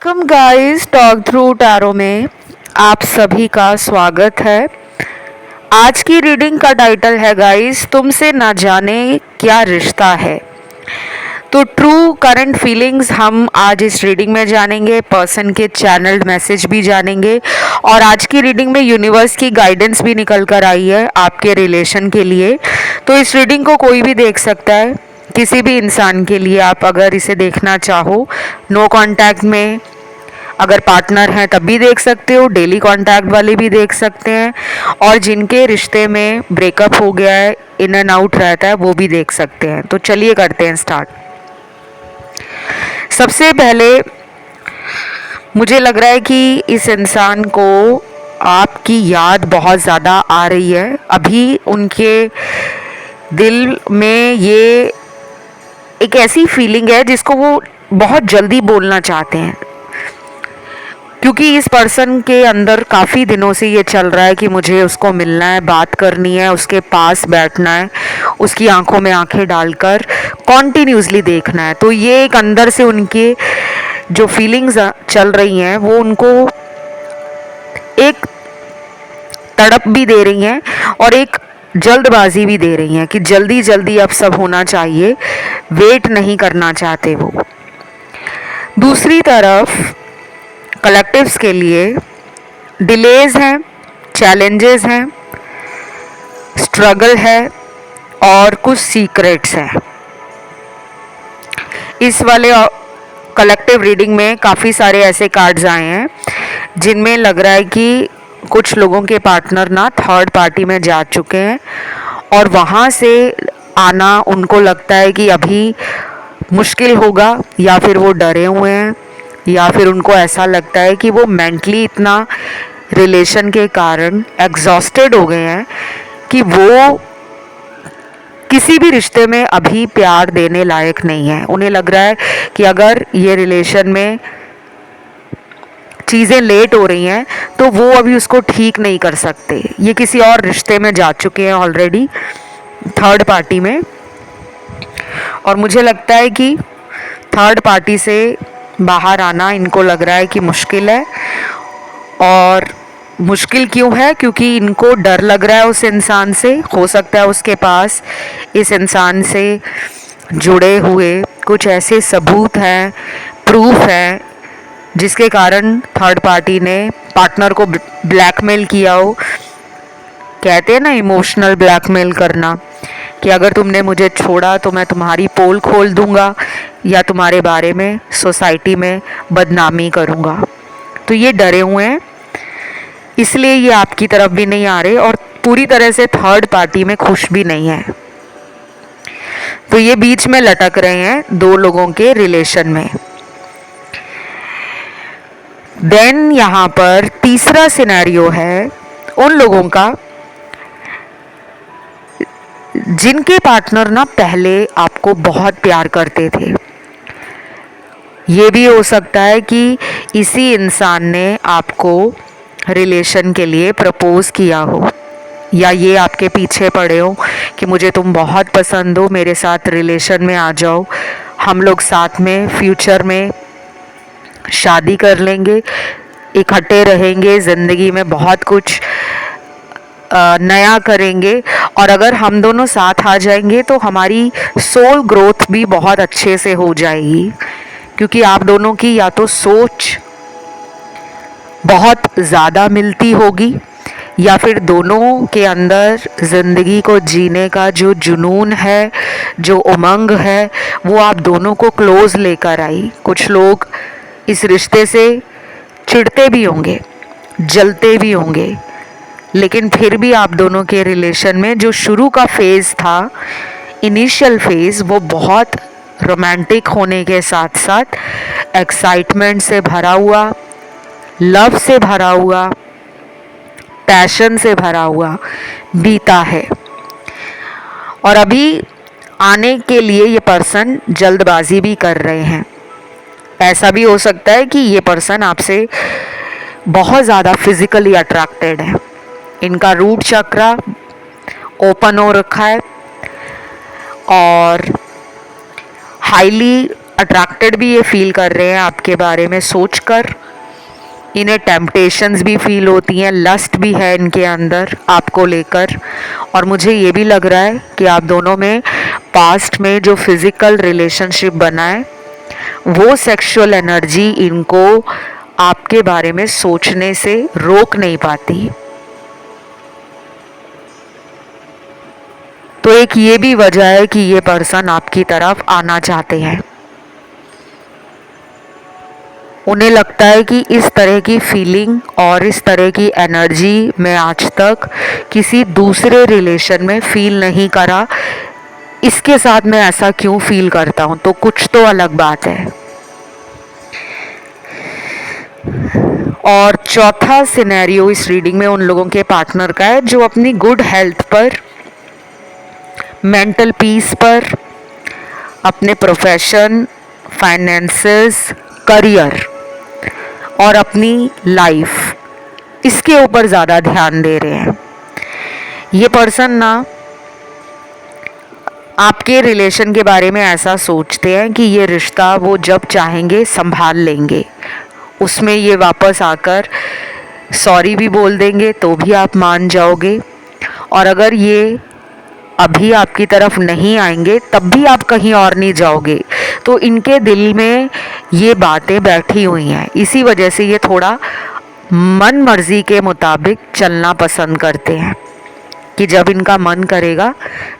Welcome guys, talk through tarot में आप सभी का स्वागत है। आज की रीडिंग का टाइटल है गाइस, तुमसे ना जाने क्या रिश्ता है। तो ट्रू करंट फीलिंग्स हम आज इस रीडिंग में जानेंगे, पर्सन के चैनल्ड मैसेज भी जानेंगे और आज की रीडिंग में यूनिवर्स की गाइडेंस भी निकल कर आई है आपके रिलेशन के लिए। तो इस रीडिंग को कोई भी देख सकता है, किसी भी इंसान के लिए। आप अगर इसे देखना चाहो नो कांटेक्ट में, अगर पार्टनर हैं तब भी देख सकते हो, डेली कांटेक्ट वाले भी देख सकते हैं, और जिनके रिश्ते में ब्रेकअप हो गया है, इन एंड आउट रहता है, वो भी देख सकते हैं। तो चलिए करते हैं स्टार्ट। सबसे पहले मुझे लग रहा है कि इस इंसान को आपकी याद बहुत ज़्यादा आ रही है। अभी उनके दिल में ये एक ऐसी फीलिंग है जिसको वो बहुत जल्दी बोलना चाहते हैं, क्योंकि इस पर्सन के अंदर काफ़ी दिनों से ये चल रहा है कि मुझे उसको मिलना है, बात करनी है, उसके पास बैठना है, उसकी आंखों में आंखें डालकर कॉन्टिन्यूसली देखना है। तो ये एक अंदर से उनके जो फीलिंग्स चल रही हैं वो उनको एक तड़प भी दे रही हैं और एक जल्दबाजी भी दे रही हैं कि जल्दी जल्दी अब सब होना चाहिए, वेट नहीं करना चाहते वो। दूसरी तरफ कलेक्टिव्स के लिए डिलेज हैं, चैलेंजेस हैं, स्ट्रगल है और कुछ सीक्रेट्स हैं। इस वाले कलेक्टिव रीडिंग में काफ़ी सारे ऐसे कार्ड्स आए हैं जिनमें लग रहा है कि कुछ लोगों के पार्टनर ना थर्ड पार्टी में जा चुके हैं और वहाँ से आना उनको लगता है कि अभी मुश्किल होगा, या फिर वो डरे हुए हैं, या फिर उनको ऐसा लगता है कि वो मेंटली इतना रिलेशन के कारण एग्जॉस्टेड हो गए हैं कि वो किसी भी रिश्ते में अभी प्यार देने लायक नहीं है। उन्हें लग रहा है कि अगर ये रिलेशन में चीज़ें लेट हो रही हैं तो वो अभी उसको ठीक नहीं कर सकते। ये किसी और रिश्ते में जा चुके हैं ऑलरेडी, थर्ड पार्टी में, और मुझे लगता है कि थर्ड पार्टी से बाहर आना इनको लग रहा है कि मुश्किल है। और मुश्किल क्यों है? क्योंकि इनको डर लग रहा है उस इंसान से। हो सकता है उसके पास इस इंसान से जुड़े हुए कुछ ऐसे सबूत हैं, प्रूफ हैं, जिसके कारण थर्ड पार्टी ने पार्टनर को ब्लैकमेल किया हो। कहते हैं ना इमोशनल ब्लैकमेल करना, कि अगर तुमने मुझे छोड़ा तो मैं तुम्हारी पोल खोल दूंगा या तुम्हारे बारे में सोसाइटी में बदनामी करूंगा। तो ये डरे हुए हैं, इसलिए ये आपकी तरफ भी नहीं आ रहे और पूरी तरह से थर्ड पार्टी में खुश भी नहीं है। तो ये बीच में लटक रहे हैं दो लोगों के रिलेशन में। देन यहाँ पर तीसरा सिनेरियो है उन लोगों का जिनके पार्टनर ना पहले आपको बहुत प्यार करते थे। ये भी हो सकता है कि इसी इंसान ने आपको रिलेशन के लिए प्रपोज किया हो, या ये आपके पीछे पड़े हो कि मुझे तुम बहुत पसंद हो, मेरे साथ रिलेशन में आ जाओ, हम लोग साथ में फ्यूचर में शादी कर लेंगे, इकट्ठे रहेंगे, ज़िंदगी में बहुत कुछ नया करेंगे, और अगर हम दोनों साथ आ जाएंगे तो हमारी सोल ग्रोथ भी बहुत अच्छे से हो जाएगी, क्योंकि आप दोनों की या तो सोच बहुत ज़्यादा मिलती होगी, या फिर दोनों के अंदर ज़िंदगी को जीने का जो जुनून है, जो उमंग है, वो आप दोनों को क्लोज़ लेकर आई। कुछ लोग इस रिश्ते से चिढ़ते भी होंगे, जलते भी होंगे, लेकिन फिर भी आप दोनों के रिलेशन में जो शुरू का फेज़ था, इनिशियल फेज़, वो बहुत रोमांटिक होने के साथ साथ एक्साइटमेंट से भरा हुआ, लव से भरा हुआ, पैशन से भरा हुआ बीता है। और अभी आने के लिए ये पर्सन जल्दबाजी भी कर रहे हैं। ऐसा भी हो सकता है कि ये पर्सन आपसे बहुत ज़्यादा फिजिकली अट्रैक्टेड है, इनका रूट चक्रा ओपन हो रखा है और हाईली अट्रैक्टेड भी ये फील कर रहे हैं आपके बारे में सोचकर। इन्हें टेम्पटेशंस भी फील होती हैं, लस्ट भी है इनके अंदर आपको लेकर। और मुझे ये भी लग रहा है कि आप दोनों में पास्ट में जो फिज़िकल रिलेशनशिप बना है वो सेक्सुअल एनर्जी इनको आपके बारे में सोचने से रोक नहीं पाती। तो एक ये भी वजह है कि ये पर्सन आपकी तरफ आना चाहते हैं। उन्हें लगता है कि इस तरह की फीलिंग और इस तरह की एनर्जी मैं आज तक किसी दूसरे रिलेशन में फील नहीं करा, इसके साथ मैं ऐसा क्यों फील करता हूँ, तो कुछ तो अलग बात है। और चौथा सिनेरियो इस रीडिंग में उन लोगों के पार्टनर का है जो अपनी गुड हेल्थ पर, मेंटल पीस पर, अपने प्रोफेशन, फाइनेंसेस, करियर और अपनी लाइफ, इसके ऊपर ज़्यादा ध्यान दे रहे हैं। ये पर्सन ना आपके रिलेशन के बारे में ऐसा सोचते हैं कि ये रिश्ता वो जब चाहेंगे संभाल लेंगे, उसमें ये वापस आकर सॉरी भी बोल देंगे तो भी आप मान जाओगे, और अगर ये अभी आपकी तरफ नहीं आएंगे तब भी आप कहीं और नहीं जाओगे। तो इनके दिल में ये बातें बैठी हुई हैं, इसी वजह से ये थोड़ा मन मर्जी के मुताबिक चलना पसंद करते हैं कि जब इनका मन करेगा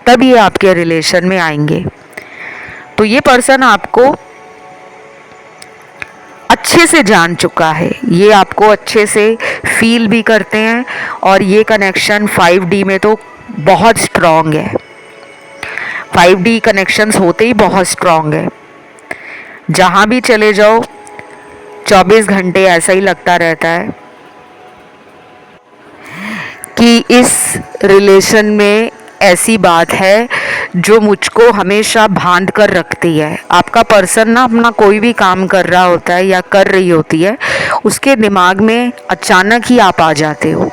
तब ये आपके रिलेशन में आएंगे। तो ये पर्सन आपको अच्छे से जान चुका है, ये आपको अच्छे से फील भी करते हैं, और ये कनेक्शन 5D में तो बहुत स्ट्रॉन्ग है। 5D कनेक्शंस होते ही बहुत स्ट्रॉन्ग है। जहाँ भी चले जाओ 24 घंटे ऐसा ही लगता रहता है कि इस रिलेशन में ऐसी बात है जो मुझको हमेशा बांध कर रखती है। आपका पर्सन ना अपना कोई भी काम कर रहा होता है या कर रही होती है, उसके दिमाग में अचानक ही आप आ जाते हो।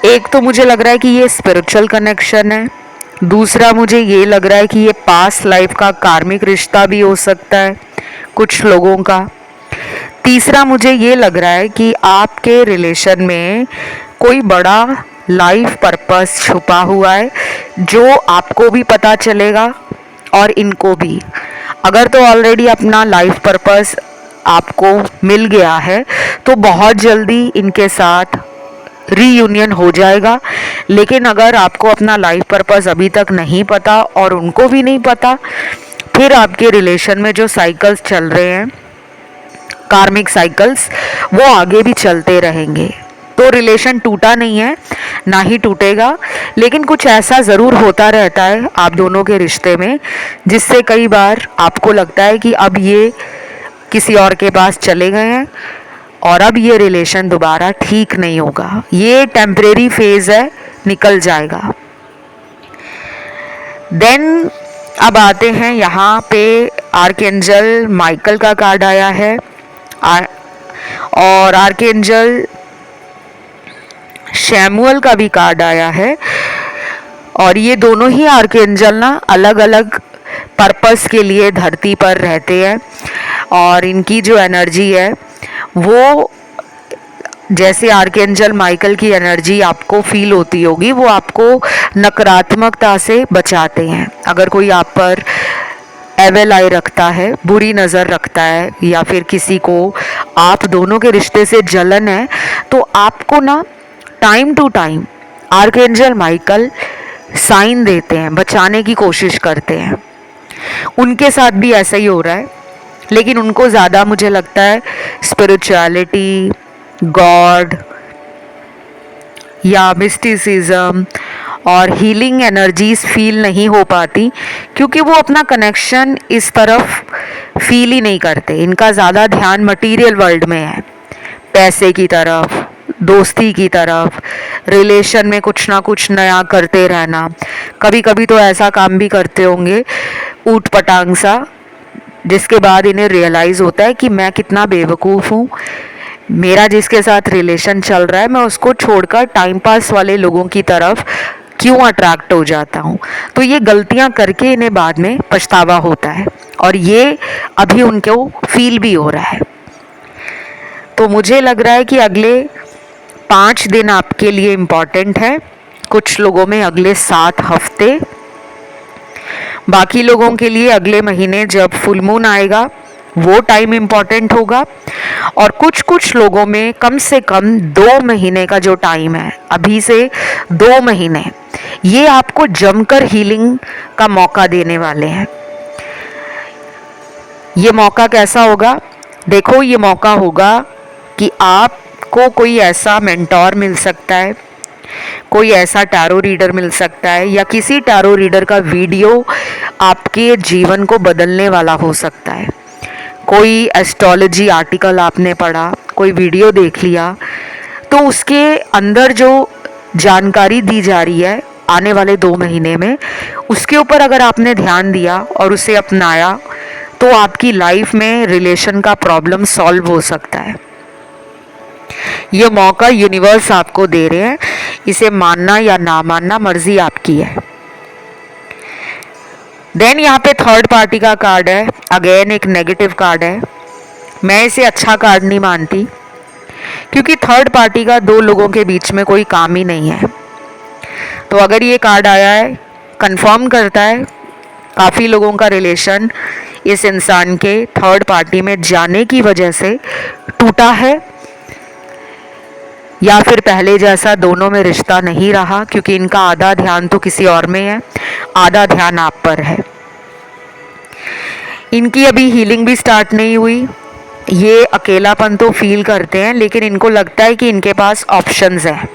एक तो मुझे लग रहा है कि ये स्पिरिचुअल कनेक्शन है, दूसरा मुझे ये लग रहा है कि ये पास्ट लाइफ का कार्मिक रिश्ता भी हो सकता है कुछ लोगों का। तीसरा मुझे ये लग रहा है कि आपके रिलेशन में कोई बड़ा लाइफ पर्पस छुपा हुआ है जो आपको भी पता चलेगा और इनको भी। अगर तो ऑलरेडी अपना लाइफ पर्पस आपको मिल गया है तो बहुत जल्दी इनके साथ रीयूनियन हो जाएगा, लेकिन अगर आपको अपना लाइफ पर्पस अभी तक नहीं पता और उनको भी नहीं पता, फिर आपके रिलेशन में जो साइकिल्स चल रहे हैं, कार्मिक साइकिल्स, वो आगे भी चलते रहेंगे। तो रिलेशन टूटा नहीं है, ना ही टूटेगा, लेकिन कुछ ऐसा ज़रूर होता रहता है आप दोनों के रिश्ते में जिससे कई बार आपको लगता है कि अब ये किसी और के पास चले गए हैं और अब ये रिलेशन दोबारा ठीक नहीं होगा। ये टेम्परेरी फेज़ है, निकल जाएगा। देन अब आते हैं यहाँ पे आर्कएंजल माइकल का कार्ड आया है और आर्कएंजल शैमुअल का भी कार्ड आया है। और ये दोनों ही आर्कएंजल ना अलग अलग पर्पस के लिए धरती पर रहते हैं, और इनकी जो एनर्जी है वो, जैसे आर्कएंजल माइकल की एनर्जी आपको फील होती होगी, वो आपको नकारात्मकता से बचाते हैं। अगर कोई आप पर एविल आई रखता है, बुरी नज़र रखता है, या फिर किसी को आप दोनों के रिश्ते से जलन है, तो आपको ना time to time archangel Michael sign देते हैं, बचाने की कोशिश करते हैं। उनके साथ भी ऐसा ही हो रहा है, लेकिन उनको ज़्यादा मुझे लगता है स्पिरिचुअलिटी, गॉड या मिस्टिसिज्म और हीलिंग एनर्जीज फील नहीं हो पाती, क्योंकि वो अपना कनेक्शन इस तरफ फील ही नहीं करते। इनका ज़्यादा ध्यान मटेरियल वर्ल्ड में है, पैसे की तरफ, दोस्ती की तरफ, रिलेशन में कुछ ना कुछ नया करते रहना। कभी कभी तो ऐसा काम भी करते होंगे ऊट पटांग सा, जिसके बाद इन्हें रियलाइज़ होता है कि मैं कितना बेवकूफ़ हूँ, मेरा जिसके साथ रिलेशन चल रहा है मैं उसको छोड़कर टाइम पास वाले लोगों की तरफ क्यों अट्रैक्ट हो जाता हूँ। तो ये गलतियाँ करके इन्हें बाद में पछतावा होता है। और ये अभी उनको फील भी हो रहा है। तो मुझे लग रहा है कि अगले 5 दिन आपके लिए इम्पॉर्टेंट है, कुछ लोगों में अगले 7 हफ्ते, बाकी लोगों के लिए अगले महीने जब फुल मून आएगा वो टाइम इम्पॉर्टेंट होगा, और कुछ कुछ लोगों में कम से कम 2 महीने का जो टाइम है, अभी से 2 महीने, ये आपको जमकर हीलिंग का मौका देने वाले हैं। ये मौका कैसा होगा? देखो, ये मौका होगा कि आपको कोई ऐसा मेंटोर मिल सकता है, कोई ऐसा टैरो रीडर मिल सकता है, या किसी टैरो रीडर का वीडियो आपके जीवन को बदलने वाला हो सकता है। कोई एस्ट्रोलॉजी आर्टिकल आपने पढ़ा, कोई वीडियो देख लिया, तो उसके अंदर जो जानकारी दी जा रही है आने वाले 2 महीने में, उसके ऊपर अगर आपने ध्यान दिया और उसे अपनाया तो आपकी लाइफ में रिलेशन का प्रॉब्लम सॉल्व हो सकता है। ये मौका यूनिवर्स आपको दे रहे हैं, इसे मानना या ना मानना मर्जी आपकी है। देन यहाँ पे थर्ड पार्टी का कार्ड है, अगेन एक नेगेटिव कार्ड है। मैं इसे अच्छा कार्ड नहीं मानती, क्योंकि थर्ड पार्टी का 2 लोगों के बीच में कोई काम ही नहीं है। तो अगर ये कार्ड आया है, कंफर्म करता है काफ़ी लोगों का रिलेशन इस इंसान के थर्ड पार्टी में जाने की वजह से टूटा है, या फिर पहले जैसा दोनों में रिश्ता नहीं रहा, क्योंकि इनका आधा ध्यान तो किसी और में है, आधा ध्यान आप पर है। इनकी अभी हीलिंग भी स्टार्ट नहीं हुई, ये अकेलापन तो फील करते हैं, लेकिन इनको लगता है कि इनके पास ऑप्शंस हैं,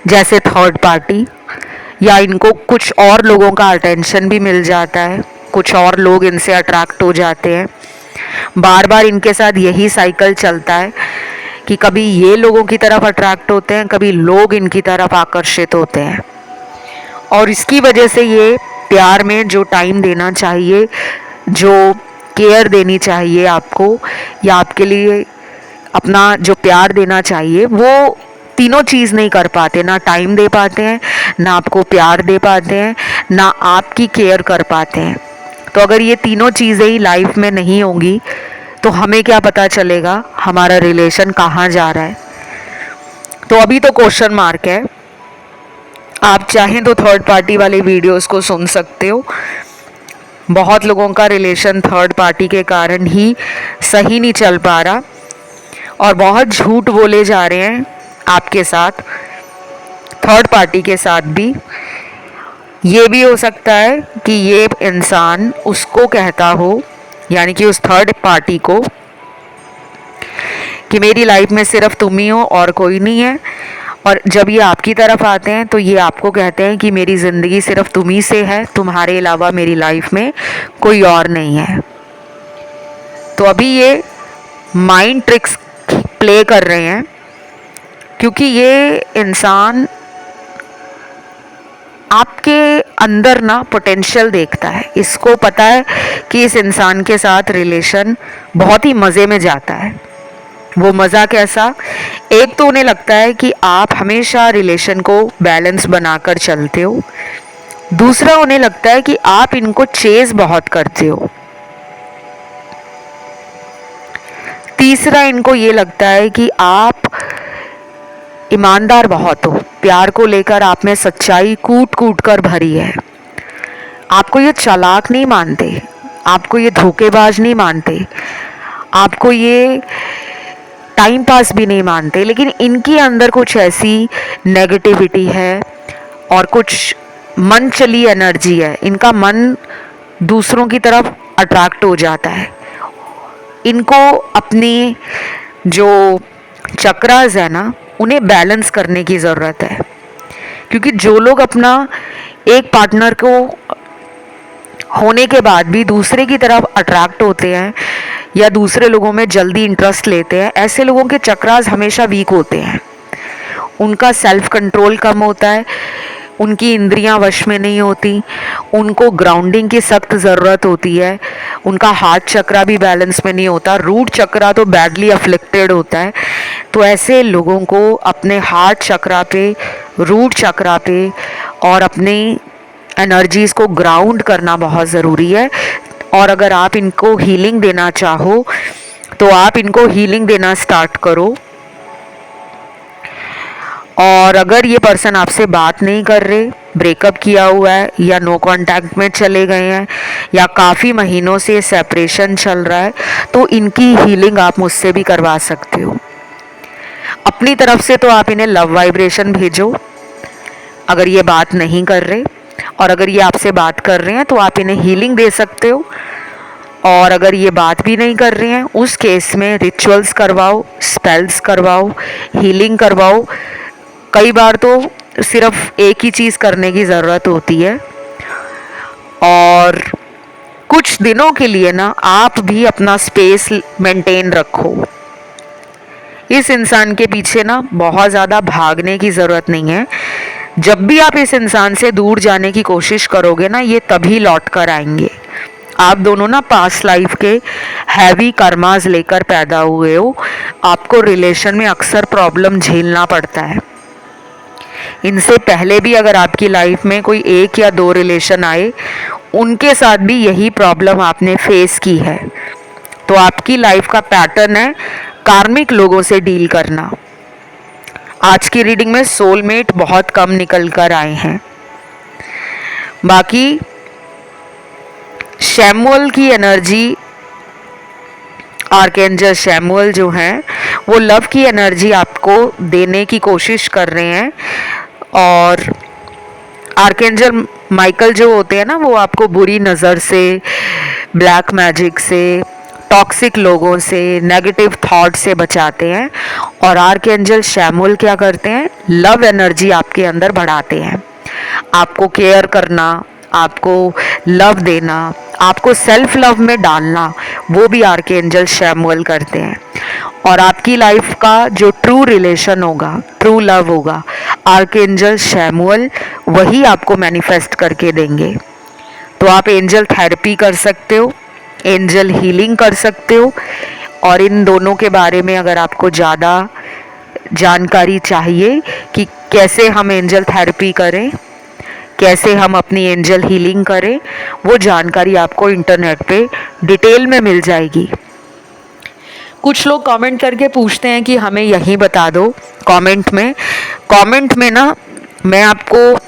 जैसे थर्ड पार्टी, या इनको कुछ और लोगों का अटेंशन भी मिल जाता है, कुछ और लोग इनसे अट्रैक्ट हो जाते हैं। बार बार इनके साथ यही साइकिल चलता है कि कभी ये लोगों की तरफ अट्रैक्ट होते हैं, कभी लोग इनकी तरफ आकर्षित होते हैं, और इसकी वजह से ये प्यार में जो टाइम देना चाहिए, जो केयर देनी चाहिए आपको, या आपके लिए अपना जो प्यार देना चाहिए, वो तीनों चीज़ नहीं कर पाते। ना टाइम दे पाते हैं, ना आपको प्यार दे पाते हैं, ना आपकी केयर कर पाते हैं। तो अगर ये तीनों चीज़ें ही लाइफ में नहीं होंगी तो हमें क्या पता चलेगा हमारा रिलेशन कहाँ जा रहा है। तो अभी तो क्वेश्चन मार्क है। आप चाहें तो थर्ड पार्टी वाले वीडियोस को सुन सकते हो। बहुत लोगों का रिलेशन थर्ड पार्टी के कारण ही सही नहीं चल पा रहा, और बहुत झूठ बोले जा रहे हैं आपके साथ, थर्ड पार्टी के साथ भी। ये भी हो सकता है कि ये इंसान उसको कहता हो, यानी कि उस थर्ड पार्टी को, कि मेरी लाइफ में सिर्फ तुम ही हो और कोई नहीं है, और जब ये आपकी तरफ आते हैं तो ये आपको कहते हैं कि मेरी ज़िंदगी सिर्फ तुम ही से है, तुम्हारे अलावा मेरी लाइफ में कोई और नहीं है। तो अभी ये माइंड ट्रिक्स प्ले कर रहे हैं, क्योंकि ये इंसान आपके अंदर ना पोटेंशियल देखता है। इसको पता है कि इस इंसान के साथ रिलेशन बहुत ही मज़े में जाता है। वो मज़ा कैसा? एक तो उन्हें लगता है कि आप हमेशा रिलेशन को बैलेंस बनाकर चलते हो, दूसरा उन्हें लगता है कि आप इनको चेज बहुत करते हो, तीसरा इनको ये लगता है कि आप ईमानदार बहुत हो, प्यार को लेकर आप में सच्चाई कूट कूट कर भरी है। आपको ये चालाक नहीं मानते, आपको ये धोखेबाज नहीं मानते, आपको ये टाइम पास भी नहीं मानते, लेकिन इनके अंदर कुछ ऐसी नेगेटिविटी है और कुछ मन चली एनर्जी है। इनका मन दूसरों की तरफ अट्रैक्ट हो जाता है। इनको अपनी जो चक्रास है ना, उन्हें बैलेंस करने की ज़रूरत है, क्योंकि जो लोग अपना एक पार्टनर को होने के बाद भी दूसरे की तरफ अट्रैक्ट होते हैं या दूसरे लोगों में जल्दी इंटरेस्ट लेते हैं, ऐसे लोगों के चक्रास हमेशा वीक होते हैं। उनका सेल्फ कंट्रोल कम होता है, उनकी इंद्रियां वश में नहीं होती, उनको ग्राउंडिंग की सख्त ज़रूरत होती है, उनका हार्ट चक्रा भी बैलेंस में नहीं होता, रूट चक्रा तो बैडली अफ्लिक्टेड होता है। तो ऐसे लोगों को अपने हार्ट चक्रा पे, रूट चक्रा पे और अपनी एनर्जीज़ को ग्राउंड करना बहुत ज़रूरी है, और अगर आप इनको हीलिंग देना चाहो तो आप इनको हीलिंग देना स्टार्ट करो। और अगर ये पर्सन आपसे बात नहीं कर रहे, ब्रेकअप किया हुआ है या नो कांटेक्ट में चले गए हैं या काफ़ी महीनों से सेपरेशन चल रहा है, तो इनकी हीलिंग आप मुझसे भी करवा सकते हो। अपनी तरफ से तो आप इन्हें लव वाइब्रेशन भेजो अगर ये बात नहीं कर रहे, और अगर ये आपसे बात कर रहे हैं तो आप इन्हें हीलिंग दे सकते हो। और अगर ये बात भी नहीं कर रहे हैं, उस केस में रिचुअल्स करवाओ, स्पेल्स करवाओ, हीलिंग करवाओ। कई बार तो सिर्फ एक ही चीज़ करने की ज़रूरत होती है। और कुछ दिनों के लिए ना आप भी अपना स्पेस मेंटेन रखो। इस इंसान के पीछे ना बहुत ज़्यादा भागने की ज़रूरत नहीं है। जब भी आप इस इंसान से दूर जाने की कोशिश करोगे ना, ये तभी लौट कर आएंगे। आप दोनों ना पास्ट लाइफ के हैवी कर्मास लेकर पैदा हुए हो। आपको रिलेशन में अक्सर प्रॉब्लम झेलना पड़ता है। इनसे पहले भी अगर आपकी लाइफ में कोई 1 या 2 रिलेशन आए, उनके साथ भी यही प्रॉब्लम आपने फेस की है। तो आपकी लाइफ का पैटर्न है कार्मिक लोगों से डील करना। आज की रीडिंग में सोलमेट बहुत कम निकल कर आए हैं। बाकी शैमुअल की एनर्जी, आर्कएंजल शैमुअल जो हैं वो लव की एनर्जी आपको देने की कोशिश कर रहे हैं। और आर्कएंजल माइकल जो होते हैं ना, वो आपको बुरी नज़र से, ब्लैक मैजिक से, टॉक्सिक लोगों से, नेगेटिव थॉट से बचाते हैं। और आर्कएंजल शैमुअल क्या करते हैं, लव एनर्जी आपके अंदर बढ़ाते हैं। आपको केयर करना, आपको लव देना, आपको सेल्फ लव में डालना, वो भी आर्कएंजल शैमुअल करते हैं। और आपकी लाइफ का जो ट्रू रिलेशन होगा, ट्रू लव होगा, आर्कएंजल शैमुअल वही आपको मैनिफेस्ट करके देंगे। तो आप एंजल थेरेपी कर सकते हो, एंजल हीलिंग कर सकते हो। और इन दोनों के बारे में अगर आपको ज़्यादा जानकारी चाहिए कि कैसे हम एंजल थेरेपी करें, कैसे हम अपनी एंजल हीलिंग करें, वो जानकारी आपको इंटरनेट पे डिटेल में मिल जाएगी। कुछ लोग कमेंट करके पूछते हैं कि हमें यहीं बता दो कमेंट में ना मैं आपको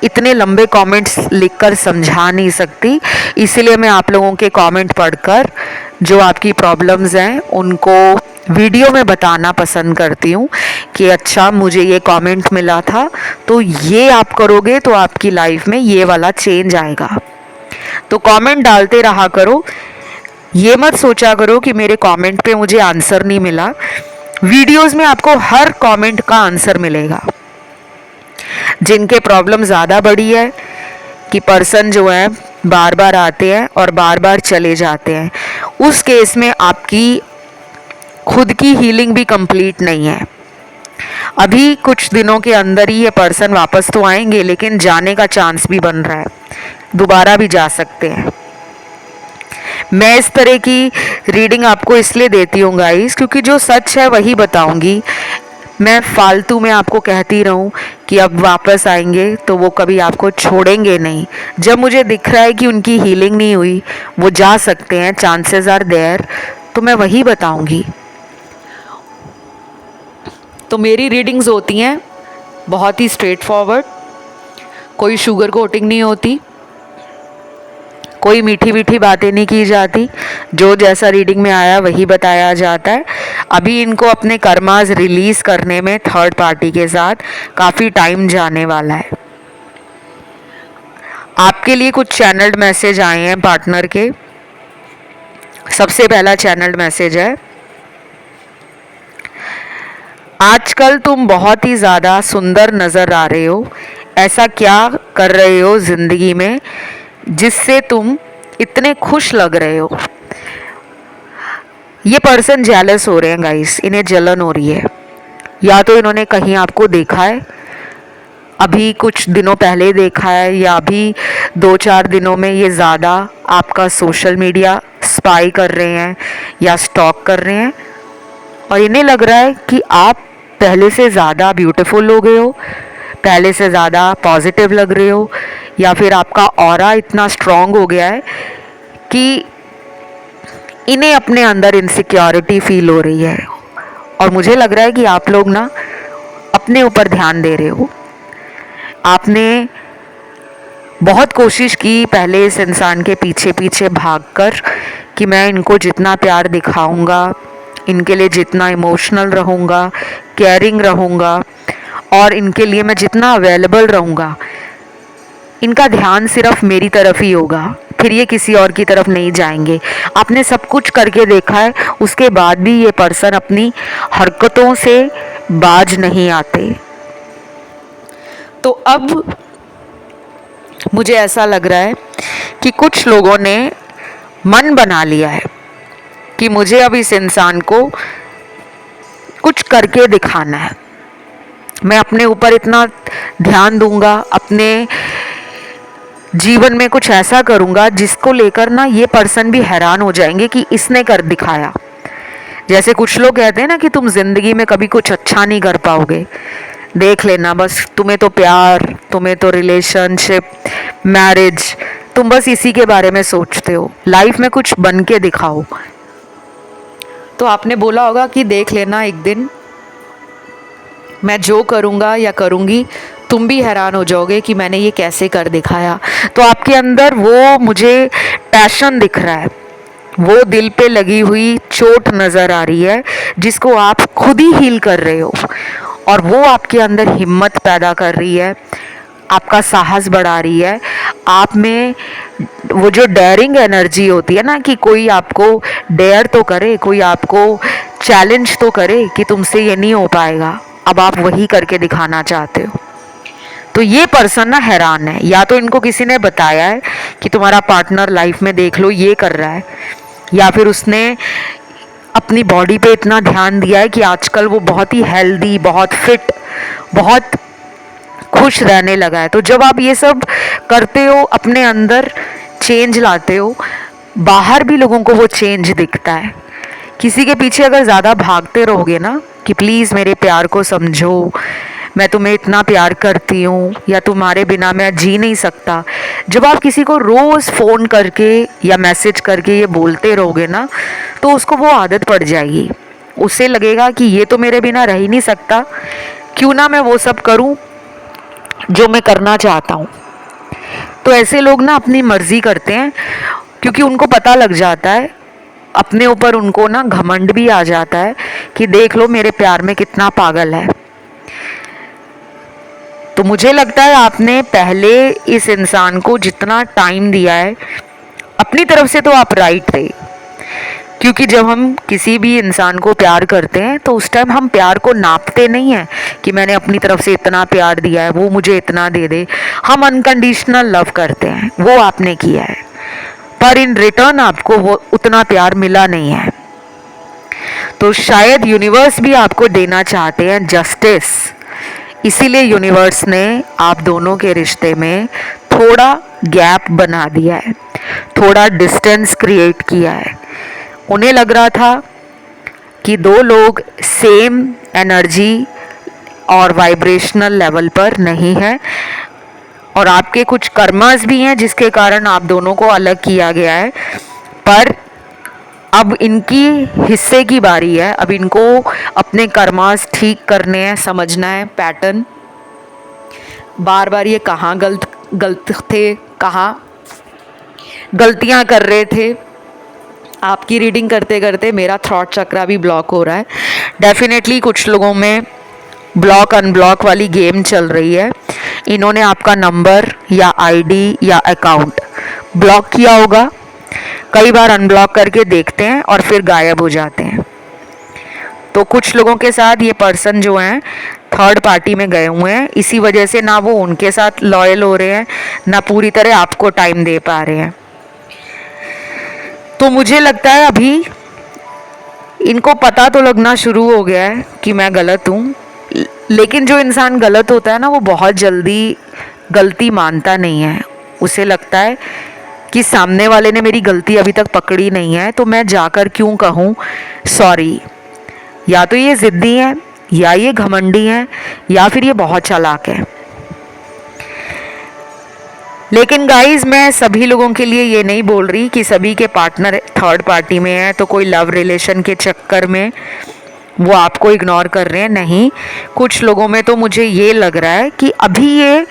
इतने लंबे कमेंट्स लिखकर समझा नहीं सकती, इसीलिए मैं आप लोगों के कमेंट पढ़कर जो आपकी प्रॉब्लम्स हैं उनको वीडियो में बताना पसंद करती हूँ कि अच्छा मुझे ये कमेंट मिला था, तो ये आप करोगे तो आपकी लाइफ में ये वाला चेंज आएगा। तो कमेंट डालते रहा करो। ये मत सोचा करो कि मेरे कमेंट पे मुझे आंसर नहीं मिला। वीडियोस में आपको हर कमेंट का आंसर मिलेगा। जिनके प्रॉब्लम ज़्यादा बड़ी है कि पर्सन जो है बार बार आते हैं और बार बार चले जाते हैं, उस केस में आपकी खुद की हीलिंग भी कंप्लीट नहीं है। अभी कुछ दिनों के अंदर ही ये पर्सन वापस तो आएंगे, लेकिन जाने का चांस भी बन रहा है, दोबारा भी जा सकते हैं। मैं इस तरह की रीडिंग आपको इसलिए देती हूँ गाइस, क्योंकि जो सच है वही बताऊंगी। मैं फालतू में आपको कहती रहूं कि अब वापस आएंगे, तो वो कभी आपको छोड़ेंगे नहीं। जब मुझे दिख रहा है कि उनकी हीलिंग नहीं हुई, वो जा सकते हैं, चांसेस आर देयर, तो मैं वही बताऊंगी। तो मेरी रीडिंग्स होती हैं बहुत ही स्ट्रेट फॉरवर्ड, कोई शुगर कोटिंग नहीं होती, कोई मीठी मीठी बातें नहीं की जाती। जो जैसा रीडिंग में आया वही बताया जाता है। अभी इनको अपने कर्मास रिलीज़ करने में थर्ड पार्टी के साथ काफ़ी टाइम जाने वाला है। आपके लिए कुछ चैनल्ड मैसेज आए हैं पार्टनर के। सबसे पहला चैनल्ड मैसेज है, आजकल तुम बहुत ही ज़्यादा सुंदर नज़र आ रहे हो। ऐसा क्या कर रहे हो ज़िंदगी में जिससे तुम इतने खुश लग रहे हो। ये पर्सन जेलस हो रहे हैं गाइस, इन्हें जलन हो रही है। या तो इन्होंने कहीं आपको देखा है, अभी कुछ दिनों पहले देखा है, या अभी 2-4 दिनों में ये ज़्यादा आपका सोशल मीडिया स्पाई कर रहे हैं या स्टॉक कर रहे हैं। और इन्हें लग रहा है कि आप पहले से ज़्यादा ब्यूटीफुल हो गए हो, पहले से ज़्यादा पॉजिटिव लग रहे हो, या फिर आपका ऑरा इतना स्ट्रॉन्ग हो गया है कि इन्हें अपने अंदर इनसिक्योरिटी फील हो रही है। और मुझे लग रहा है कि आप लोग ना अपने ऊपर ध्यान दे रहे हो। आपने बहुत कोशिश की पहले इस इंसान के पीछे पीछे भागकर कि मैं इनको जितना प्यार दिखाऊंगा, इनके लिए जितना इमोशनल रहूँगा, केयरिंग रहूँगा और इनके लिए मैं जितना अवेलेबल रहूँगा, इनका ध्यान सिर्फ मेरी तरफ ही होगा, फिर ये किसी और की तरफ नहीं जाएंगे। आपने सब कुछ करके देखा है, उसके बाद भी ये पर्सन अपनी हरकतों से बाज नहीं आते। तो अब मुझे ऐसा लग रहा है कि कुछ लोगों ने मन बना लिया है कि मुझे अब इस इंसान को कुछ करके दिखाना है। मैं अपने ऊपर इतना ध्यान दूंगा, अपने जीवन में कुछ ऐसा करूंगा जिसको लेकर ना ये पर्सन भी हैरान हो जाएंगे कि इसने कर दिखाया। जैसे कुछ लोग कहते हैं ना कि तुम जिंदगी में कभी कुछ अच्छा नहीं कर पाओगे, देख लेना, बस तुम्हें तो प्यार, तुम्हें तो रिलेशनशिप, मैरिज, तुम बस इसी के बारे में सोचते हो, लाइफ में कुछ बन के दिखाओ। तो आपने बोला होगा कि देख लेना, एक दिन मैं जो करूँगा या करूँगी तुम भी हैरान हो जाओगे कि मैंने ये कैसे कर दिखाया। तो आपके अंदर वो मुझे पैशन दिख रहा है, वो दिल पे लगी हुई चोट नज़र आ रही है जिसको आप खुद ही हील कर रहे हो, और वो आपके अंदर हिम्मत पैदा कर रही है, आपका साहस बढ़ा रही है। आप में वो जो डेयरिंग एनर्जी होती है ना, कि कोई आपको डेयर तो करे, कोई आपको चैलेंज तो करे कि तुमसे ये नहीं हो पाएगा, अब आप वही करके दिखाना चाहते हो। तो ये पर्सन ना हैरान है, या तो इनको किसी ने बताया है कि तुम्हारा पार्टनर लाइफ में देख लो ये कर रहा है, या फिर उसने अपनी बॉडी पे इतना ध्यान दिया है कि आजकल वो बहुत ही हेल्दी, बहुत फिट, बहुत खुश रहने लगा है। तो जब आप ये सब करते हो, अपने अंदर चेंज लाते हो, बाहर भी लोगों को वो चेंज दिखता है। किसी के पीछे अगर ज़्यादा भागते रहोगे ना कि प्लीज़ मेरे प्यार को समझो, मैं तुम्हें इतना प्यार करती हूँ, या तुम्हारे बिना मैं जी नहीं सकता, जब आप किसी को रोज़ फ़ोन करके या मैसेज करके ये बोलते रहोगे ना, तो उसको वो आदत पड़ जाएगी। उससे लगेगा कि ये तो मेरे बिना रह ही नहीं सकता, क्यों ना मैं वो सब करूँ जो मैं करना चाहता हूँ। तो ऐसे लोग ना अपनी मर्ज़ी करते हैं, क्योंकि उनको पता लग जाता है, अपने ऊपर उनको ना घमंड भी आ जाता है कि देख लो मेरे प्यार में कितना पागल है। तो मुझे लगता है आपने पहले इस इंसान को जितना टाइम दिया है, अपनी तरफ से तो आप राइट थे, क्योंकि जब हम किसी भी इंसान को प्यार करते हैं तो उस टाइम हम प्यार को नापते नहीं हैं कि मैंने अपनी तरफ से इतना प्यार दिया है, वो मुझे इतना दे दे। हम अनकंडीशनल लव करते हैं, वो आपने किया है, पर इन रिटर्न आपको वो उतना प्यार मिला नहीं है। तो शायद यूनिवर्स भी आपको देना चाहते हैं जस्टिस, इसीलिए यूनिवर्स ने आप दोनों के रिश्ते में थोड़ा गैप बना दिया है, थोड़ा डिस्टेंस क्रिएट किया है। उन्हें लग रहा था कि दो लोग सेम एनर्जी और वाइब्रेशनल लेवल पर नहीं है, और आपके कुछ कर्मस भी हैं जिसके कारण आप दोनों को अलग किया गया है। पर अब इनकी हिस्से की बारी है, अब इनको अपने कर्मास ठीक करने हैं, समझना है पैटर्न, बार बार ये कहाँ गलत थे, कहाँ गलतियाँ कर रहे थे। आपकी रीडिंग करते करते मेरा थॉट चक्रा भी ब्लॉक हो रहा है। डेफिनेटली कुछ लोगों में ब्लॉक अनब्लॉक वाली गेम चल रही है। इन्होंने आपका नंबर या आईडी या अकाउंट ब्लॉक किया होगा, कई बार अनब्लॉक करके देखते हैं और फिर गायब हो जाते हैं। तो कुछ लोगों के साथ ये पर्सन जो हैं थर्ड पार्टी में गए हुए हैं, इसी वजह से ना वो उनके साथ लॉयल हो रहे हैं, ना पूरी तरह आपको टाइम दे पा रहे हैं। तो मुझे लगता है अभी इनको पता तो लगना शुरू हो गया है कि मैं गलत हूँ, लेकिन जो इंसान गलत होता है ना, वो बहुत जल्दी गलती मानता नहीं है। उसे लगता है कि सामने वाले ने मेरी गलती अभी तक पकड़ी नहीं है, तो मैं जाकर क्यों कहूँ सॉरी। या तो ये ज़िद्दी है, या ये घमंडी है, या फिर ये बहुत चालाक है। लेकिन गाइज मैं सभी लोगों के लिए ये नहीं बोल रही कि सभी के पार्टनर थर्ड पार्टी में है तो कोई लव रिलेशन के चक्कर में वो आपको इग्नोर कर रहे हैं, नहीं। कुछ लोगों में तो मुझे ये लग रहा है कि अभी ये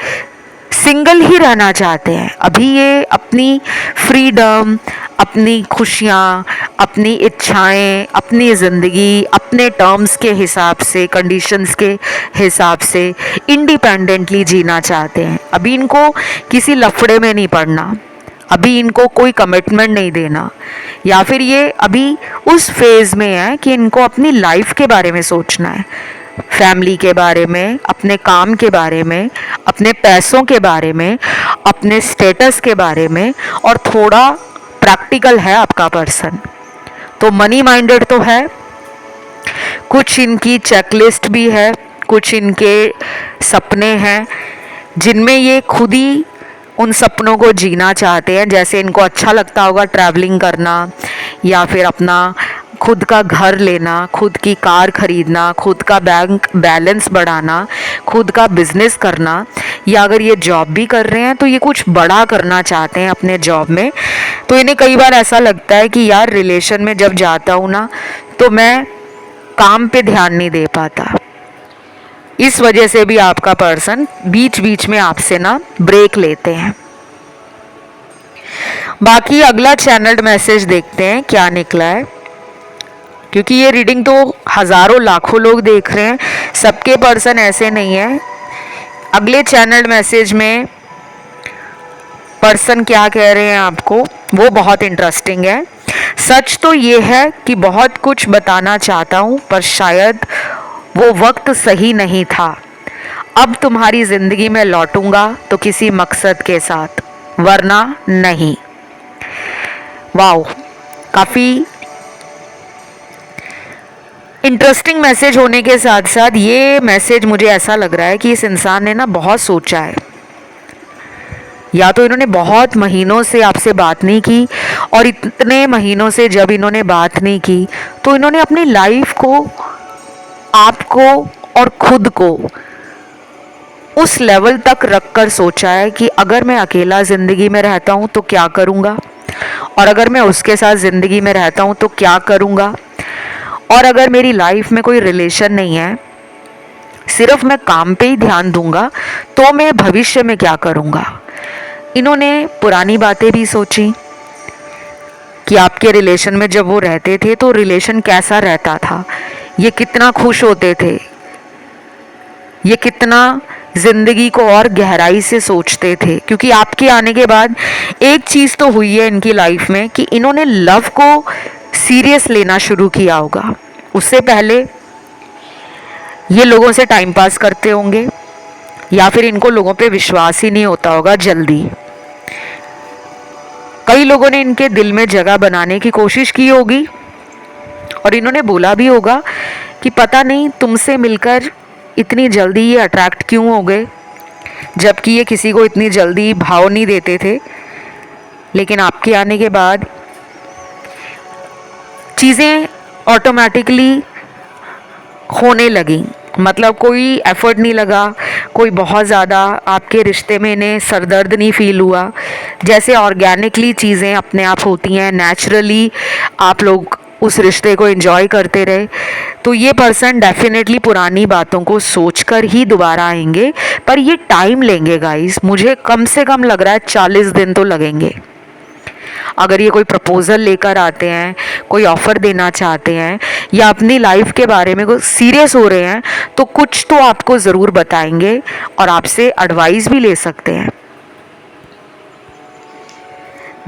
सिंगल ही रहना चाहते हैं, अभी ये अपनी फ्रीडम, अपनी खुशियाँ, अपनी इच्छाएं, अपनी ज़िंदगी अपने टर्म्स के हिसाब से, कंडीशंस के हिसाब से इंडिपेंडेंटली जीना चाहते हैं। अभी इनको किसी लफड़े में नहीं पड़ना, अभी इनको कोई कमिटमेंट नहीं देना, या फिर ये अभी उस फेज़ में है कि इनको अपनी लाइफ के बारे में सोचना है, फैमिली के बारे में, अपने काम के बारे में, अपने पैसों के बारे में, अपने स्टेटस के बारे में, और थोड़ा प्रैक्टिकल है आपका पर्सन। तो मनी माइंडेड तो है, कुछ इनकी चेकलिस्ट भी है, कुछ इनके सपने हैं जिनमें ये खुद ही उन सपनों को जीना चाहते हैं। जैसे इनको अच्छा लगता होगा ट्रैवलिंग करना, या फिर अपना खुद का घर लेना, खुद की कार खरीदना, खुद का बैंक बैलेंस बढ़ाना, खुद का बिजनेस करना, या अगर ये जॉब भी कर रहे हैं तो ये कुछ बड़ा करना चाहते हैं अपने जॉब में। तो इन्हें कई बार ऐसा लगता है कि यार रिलेशन में जब जाता हूँ ना तो मैं काम पे ध्यान नहीं दे पाता। इस वजह से भी आपका पर्सन बीच बीच में आपसे ना ब्रेक लेते हैं। बाकी अगला चैनल्ड मैसेज देखते हैं क्या निकला है, क्योंकि ये रीडिंग तो हज़ारों लाखों लोग देख रहे हैं, सबके पर्सन ऐसे नहीं है। अगले चैनल्ड मैसेज में पर्सन क्या कह रहे हैं आपको वो बहुत इंटरेस्टिंग है। सच तो ये है कि बहुत कुछ बताना चाहता हूँ पर शायद वो वक्त सही नहीं था। अब तुम्हारी ज़िंदगी में लौटूंगा तो किसी मकसद के साथ, वरना नहीं। वाओ, काफ़ी इंटरेस्टिंग मैसेज होने के साथ साथ ये मैसेज मुझे ऐसा लग रहा है कि इस इंसान ने ना बहुत सोचा है, या तो इन्होंने बहुत महीनों से आपसे बात नहीं की, और इतने महीनों से जब इन्होंने बात नहीं की तो इन्होंने अपनी लाइफ को, आपको और खुद को उस लेवल तक रखकर सोचा है कि अगर मैं अकेला ज़िंदगी में रहता हूँ तो क्या करूँगा, और अगर मैं उसके साथ ज़िंदगी में रहता हूँ तो क्या करूँगा, और अगर मेरी लाइफ में कोई रिलेशन नहीं है, सिर्फ मैं काम पे ही ध्यान दूंगा तो मैं भविष्य में क्या करूँगा। इन्होंने पुरानी बातें भी सोची कि आपके रिलेशन में जब वो रहते थे तो रिलेशन कैसा रहता था, ये कितना खुश होते थे, ये कितना ज़िंदगी को और गहराई से सोचते थे। क्योंकि आपके आने के बाद एक चीज़ तो हुई है इनकी लाइफ में कि इन्होंने लव को सीरियस लेना शुरू किया होगा। उससे पहले ये लोगों से टाइम पास करते होंगे, या फिर इनको लोगों पे विश्वास ही नहीं होता होगा जल्दी। कई लोगों ने इनके दिल में जगह बनाने की कोशिश की होगी, और इन्होंने बोला भी होगा कि पता नहीं तुमसे मिलकर इतनी जल्दी ये अट्रैक्ट क्यों हो गए, जबकि ये किसी को इतनी जल्दी भाव नहीं देते थे। लेकिन आपके आने के बाद चीज़ें ऑटोमेटिकली होने लगी, मतलब कोई एफर्ट नहीं लगा, कोई बहुत ज़्यादा आपके रिश्ते में इन्हें सरदर्द नहीं फील हुआ। जैसे ऑर्गेनिकली चीज़ें अपने आप होती हैं, नेचुरली आप लोग उस रिश्ते को एंजॉय करते रहे। तो ये पर्सन डेफिनेटली पुरानी बातों को सोचकर ही दोबारा आएंगे, पर ये टाइम लेंगे गाइस। मुझे कम से कम लग रहा है 40 दिन तो लगेंगे। अगर ये कोई प्रपोज़ल लेकर आते हैं, कोई ऑफ़र देना चाहते हैं, या अपनी लाइफ के बारे में कोई सीरियस हो रहे हैं, तो कुछ तो आपको ज़रूर बताएंगे और आपसे एडवाइस भी ले सकते हैं।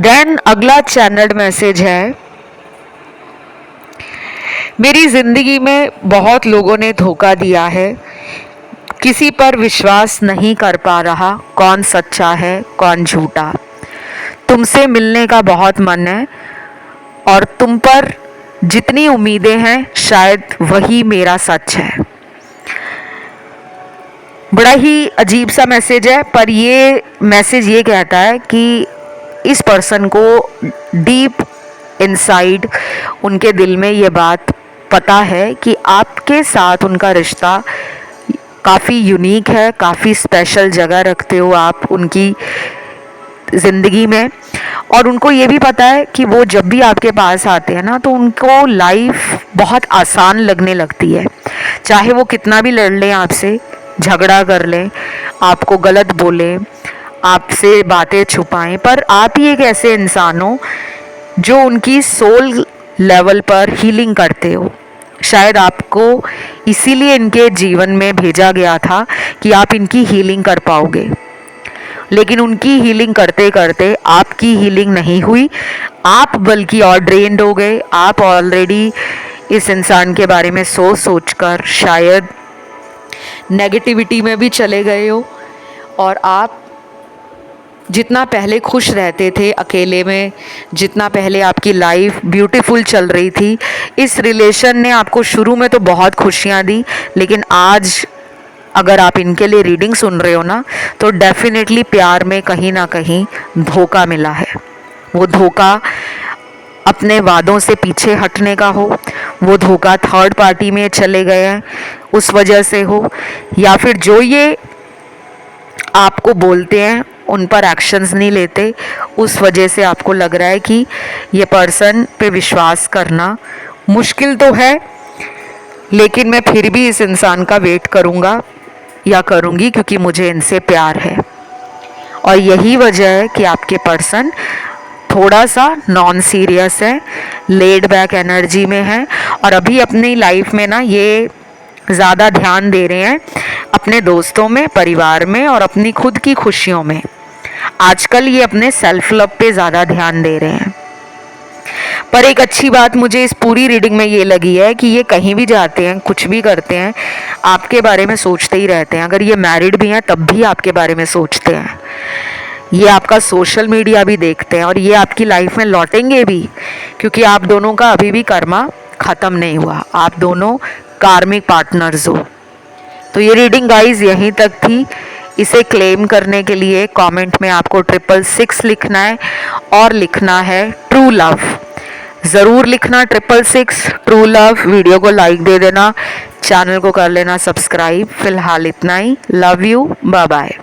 देन अगला चैनल्ड मैसेज है, मेरी ज़िंदगी में बहुत लोगों ने धोखा दिया है, किसी पर विश्वास नहीं कर पा रहा, कौन सच्चा है कौन झूठा। तुमसे मिलने का बहुत मन है, और तुम पर जितनी उम्मीदें हैं शायद वही मेरा सच है। बड़ा ही अजीब सा मैसेज है, पर ये मैसेज ये कहता है कि इस पर्सन को डीप इनसाइड उनके दिल में ये बात पता है कि आपके साथ उनका रिश्ता काफ़ी यूनिक है, काफ़ी स्पेशल जगह रखते हो आप उनकी ज़िंदगी में, और उनको ये भी पता है कि वो जब भी आपके पास आते हैं ना तो उनको लाइफ बहुत आसान लगने लगती है। चाहे वो कितना भी लड़ लें आपसे, झगड़ा कर लें, आपको गलत बोलें, आपसे बातें छुपाएं, पर आप ही एक ऐसे इंसान हो जो उनकी सोल लेवल पर हीलिंग करते हो। शायद आपको इसीलिए इनके जीवन में भेजा गया था कि आप इनकी हीलिंग कर पाओगे, लेकिन उनकी हीलिंग करते करते आपकी हीलिंग नहीं हुई, आप बल्कि और ड्रेन्ड हो गए। आप ऑलरेडी इस इंसान के बारे में सोच सोच कर शायद नेगेटिविटी में भी चले गए हो, और आप जितना पहले खुश रहते थे अकेले में, जितना पहले आपकी लाइफ ब्यूटीफुल चल रही थी, इस रिलेशन ने आपको शुरू में तो बहुत खुशियाँ दी, लेकिन आज अगर आप इनके लिए रीडिंग सुन रहे हो ना, तो डेफिनेटली प्यार में कहीं ना कहीं धोखा मिला है। वो धोखा अपने वादों से पीछे हटने का हो, वो धोखा थर्ड पार्टी में चले गए हैं उस वजह से हो, या फिर जो ये आपको बोलते हैं उन पर एक्शंस नहीं लेते, उस वजह से आपको लग रहा है कि ये पर्सन पे विश्वास करना मुश्किल तो है, लेकिन मैं फिर भी इस इंसान का वेट करूँगा या करूँगी क्योंकि मुझे इनसे प्यार है। और यही वजह है कि आपके पर्सन थोड़ा सा नॉन सीरियस है, लेड बैक एनर्जी में है, और अभी अपनी लाइफ में ना ये ज़्यादा ध्यान दे रहे हैं अपने दोस्तों में, परिवार में, और अपनी खुद की खुशियों में। आजकल ये अपने सेल्फ लव पे ज़्यादा ध्यान दे रहे हैं। पर एक अच्छी बात मुझे इस पूरी रीडिंग में ये लगी है कि ये कहीं भी जाते हैं, कुछ भी करते हैं, आपके बारे में सोचते ही रहते हैं। अगर ये मैरिड भी हैं तब भी आपके बारे में सोचते हैं, ये आपका सोशल मीडिया भी देखते हैं, और ये आपकी लाइफ में लौटेंगे भी, क्योंकि आप दोनों का अभी भी कर्मा ख़त्म नहीं हुआ, आप दोनों कार्मिक पार्टनर्स हो। तो ये रीडिंग गाइज यहीं तक थी। इसे क्लेम करने के लिए कमेंट में आपको 666 लिखना है, और लिखना है ट्रू लव। ज़रूर लिखना 666 ट्रू लव। वीडियो को लाइक दे देना, चैनल को कर लेना सब्सक्राइब। फिलहाल इतना ही। Love you, bye bye.